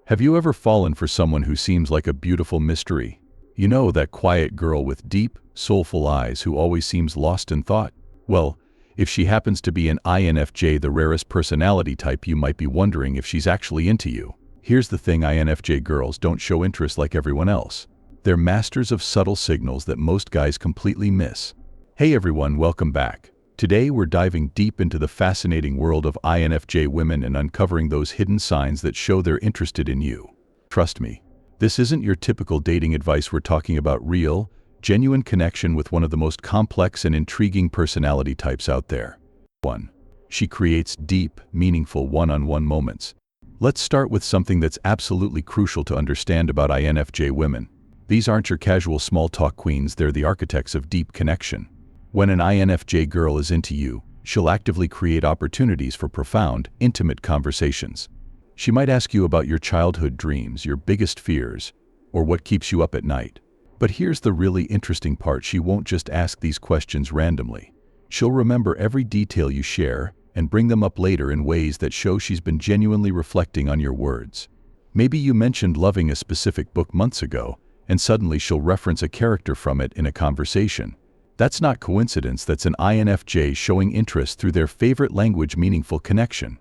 Have you ever fallen for someone who seems like a beautiful mystery? You know, that quiet girl with deep, soulful eyes who always seems lost in thought? Well, if she happens to be an INFJ, the rarest personality type, you might be wondering if she's actually into you. Here's the thing: INFJ girls don't show interest like everyone else. They're masters of subtle signals that most guys completely miss. Hey everyone, welcome back. Today we're diving deep into the fascinating world of INFJ women and uncovering those hidden signs that show they're interested in you. Trust me, this isn't your typical dating advice. We're talking about real, genuine connection with one of the most complex and intriguing personality types out there. 1. She creates deep, meaningful one-on-one moments. Let's start with something that's absolutely crucial to understand about INFJ women. These aren't your casual small talk queens, they're the architects of deep connection. When an INFJ girl is into you, she'll actively create opportunities for profound, intimate conversations. She might ask you about your childhood dreams, your biggest fears, or what keeps you up at night. But here's the really interesting part: she won't just ask these questions randomly. She'll remember every detail you share and bring them up later in ways that show she's been genuinely reflecting on your words. Maybe you mentioned loving a specific book months ago, and suddenly she'll reference a character from it in a conversation. That's not coincidence, that's an INFJ showing interest through their favorite language. Meaningful connection.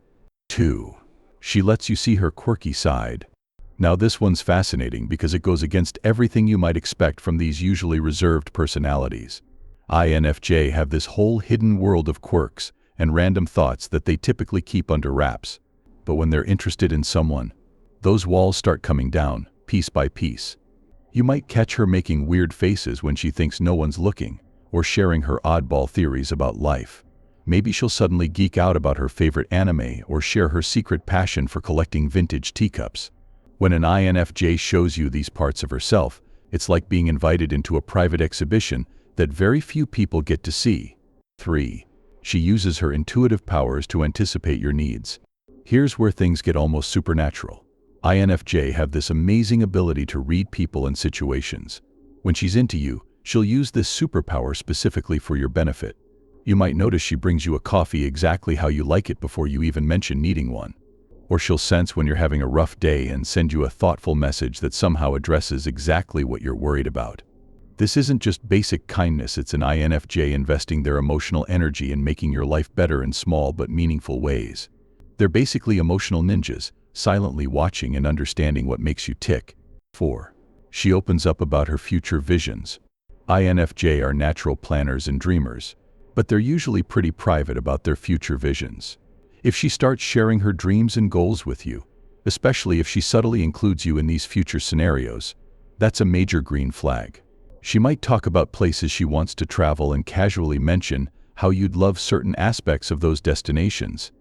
2. She lets you see her quirky side. Now this one's fascinating because it goes against everything you might expect from these usually reserved personalities. INFJ have this whole hidden world of quirks and random thoughts that they typically keep under wraps. But when they're interested in someone, those walls start coming down, piece by piece. You might catch her making weird faces when she thinks no one's looking, or sharing her oddball theories about life. Maybe she'll suddenly geek out about her favorite anime or share her secret passion for collecting vintage teacups. When an INFJ shows you these parts of herself, it's like being invited into a private exhibition that very few people get to see. 3. She uses her intuitive powers to anticipate your needs. Here's where things get almost supernatural. INFJ have this amazing ability to read people and situations. When she's into you, she'll use this superpower specifically for your benefit. You might notice she brings you a coffee exactly how you like it before you even mention needing one. Or she'll sense when you're having a rough day and send you a thoughtful message that somehow addresses exactly what you're worried about. This isn't just basic kindness, it's an INFJ investing their emotional energy in making your life better in small but meaningful ways. They're basically emotional ninjas, silently watching and understanding what makes you tick. 4. She opens up about her future visions. INFJ are natural planners and dreamers, but they're usually pretty private about their future visions. If she starts sharing her dreams and goals with you, especially if she subtly includes you in these future scenarios, that's a major green flag. She might talk about places she wants to travel and casually mention how you'd love certain aspects of those destinations.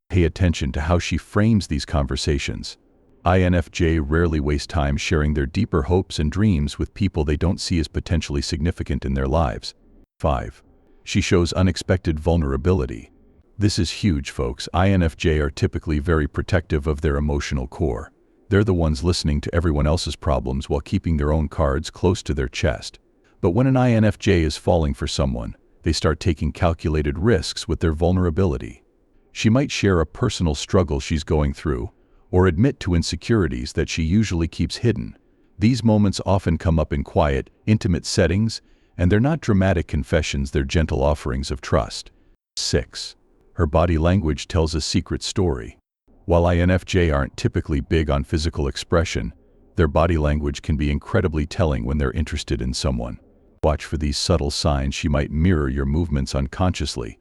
Pay attention to how she frames these conversations. INFJ rarely waste time sharing their deeper hopes and dreams with people they don't see as potentially significant in their lives. 5. She shows unexpected vulnerability. This is huge, folks. INFJ are typically very protective of their emotional core. They're the ones listening to everyone else's problems while keeping their own cards close to their chest. But when an INFJ is falling for someone, they start taking calculated risks with their vulnerability. She might share a personal struggle she's going through, or admit to insecurities that she usually keeps hidden. These moments often come up in quiet, intimate settings, and they're not dramatic confessions, they're gentle offerings of trust. 6. Her body language tells a secret story. While INFJ aren't typically big on physical expression, their body language can be incredibly telling when they're interested in someone. Watch for these subtle signs. She might mirror your movements unconsciously,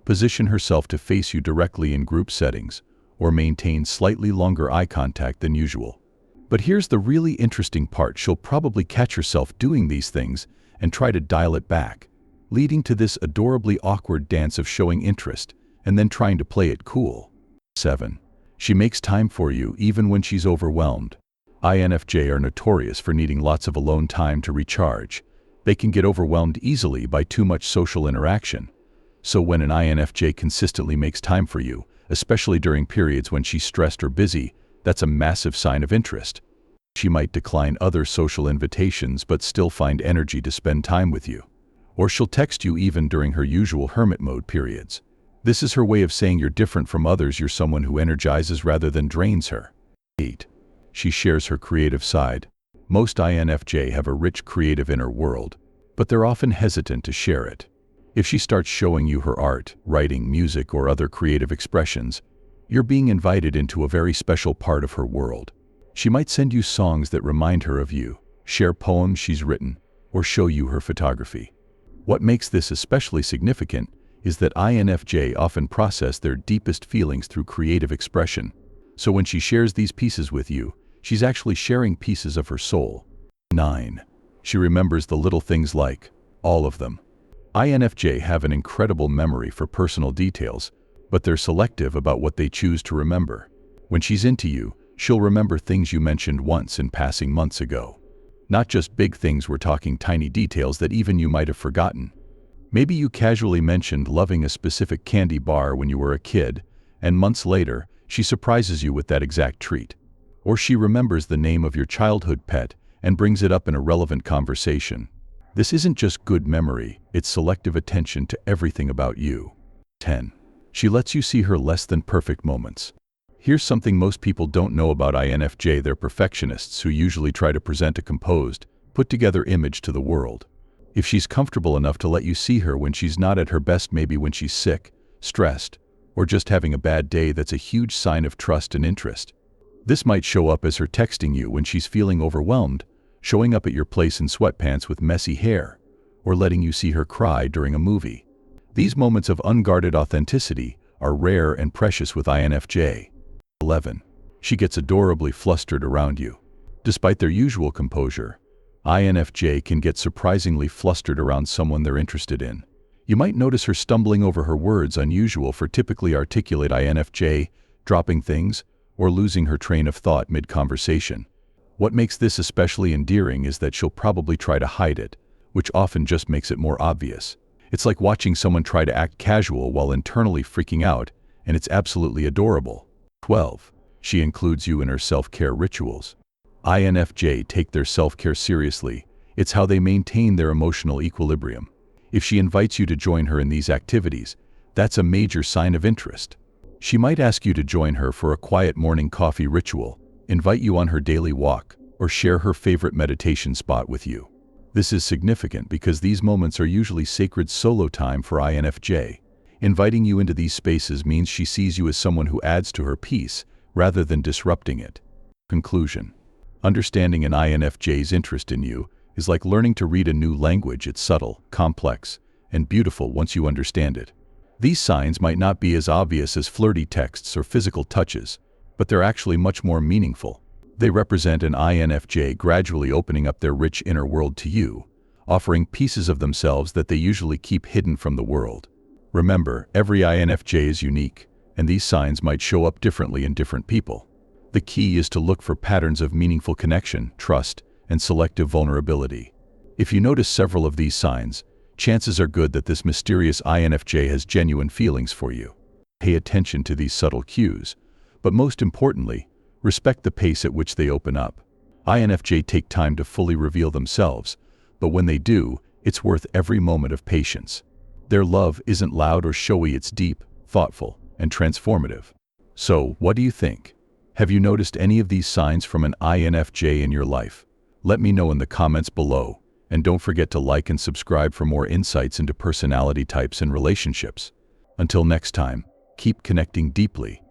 position herself to face you directly in group settings, or maintain slightly longer eye contact than usual. But here's the really interesting part: she'll probably catch herself doing these things and try to dial it back, leading to this adorably awkward dance of showing interest and then trying to play it cool. 7. She makes time for you even when she's overwhelmed. INFJ are notorious for needing lots of alone time to recharge. They can get overwhelmed easily by too much social interaction. So when an INFJ consistently makes time for you, especially during periods when she's stressed or busy, that's a massive sign of interest. She might decline other social invitations but still find energy to spend time with you. Or she'll text you even during her usual hermit mode periods. This is her way of saying you're different from others, you're someone who energizes rather than drains her. 8. she shares her creative side. Most INFJ have a rich creative inner world, but they're often hesitant to share it. If she starts showing you her art, writing, music, or other creative expressions, you're being invited into a very special part of her world. She might send you songs that remind her of you, share poems she's written, or show you her photography. What makes this especially significant is that INFJ often process their deepest feelings through creative expression. So when she shares these pieces with you, she's actually sharing pieces of her soul. 9. She remembers the little things like all of them. INFJ have an incredible memory for personal details, but they're selective about what they choose to remember. When she's into you, she'll remember things you mentioned once in passing months ago. Not just big things, we're talking tiny details that even you might have forgotten. Maybe you casually mentioned loving a specific candy bar when you were a kid, and months later, she surprises you with that exact treat. Or she remembers the name of your childhood pet and brings it up in a relevant conversation. This isn't just good memory, it's selective attention to everything about you. 10. She lets you see her less than perfect moments. Here's something most people don't know about INFJ: they're perfectionists who usually try to present a composed, put-together image to the world. If she's comfortable enough to let you see her when she's not at her best, maybe when she's sick, stressed, or just having a bad day, that's a huge sign of trust and interest. This might show up as her texting you when she's feeling overwhelmed, showing up at your place in sweatpants with messy hair, or letting you see her cry during a movie. These moments of unguarded authenticity are rare and precious with INFJ. 11. She gets adorably flustered around you. Despite their usual composure, INFJ can get surprisingly flustered around someone they're interested in. You might notice her stumbling over her words, unusual for typically articulate INFJ, dropping things, or losing her train of thought mid-conversation. What makes this especially endearing is that she'll probably try to hide it, which often just makes it more obvious. It's like watching someone try to act casual while internally freaking out, and it's absolutely adorable. 12. She includes you in her self-care rituals. INFJ take their self-care seriously. It's how they maintain their emotional equilibrium. If she invites you to join her in these activities, that's a major sign of interest. She might ask you to join her for a quiet morning coffee ritual, invite you on her daily walk, or share her favorite meditation spot with you. This is significant because these moments are usually sacred solo time for INFJ. Inviting you into these spaces means she sees you as someone who adds to her peace rather than disrupting it. Conclusion. Understanding an INFJ's interest in you is like learning to read a new language. It's subtle, complex, and beautiful once you understand it. These signs might not be as obvious as flirty texts or physical touches, but they're actually much more meaningful. They represent an INFJ gradually opening up their rich inner world to you, offering pieces of themselves that they usually keep hidden from the world. Remember, every INFJ is unique, and these signs might show up differently in different people. The key is to look for patterns of meaningful connection, trust, and selective vulnerability. If you notice several of these signs, chances are good that this mysterious INFJ has genuine feelings for you. Pay attention to these subtle cues, but most importantly, respect the pace at which they open up. INFJ take time to fully reveal themselves, but when they do, it's worth every moment of patience. Their love isn't loud or showy, it's deep, thoughtful, and transformative. So, what do you think? Have you noticed any of these signs from an INFJ in your life? Let me know in the comments below, and don't forget to like and subscribe for more insights into personality types and relationships. Until next time, keep connecting deeply.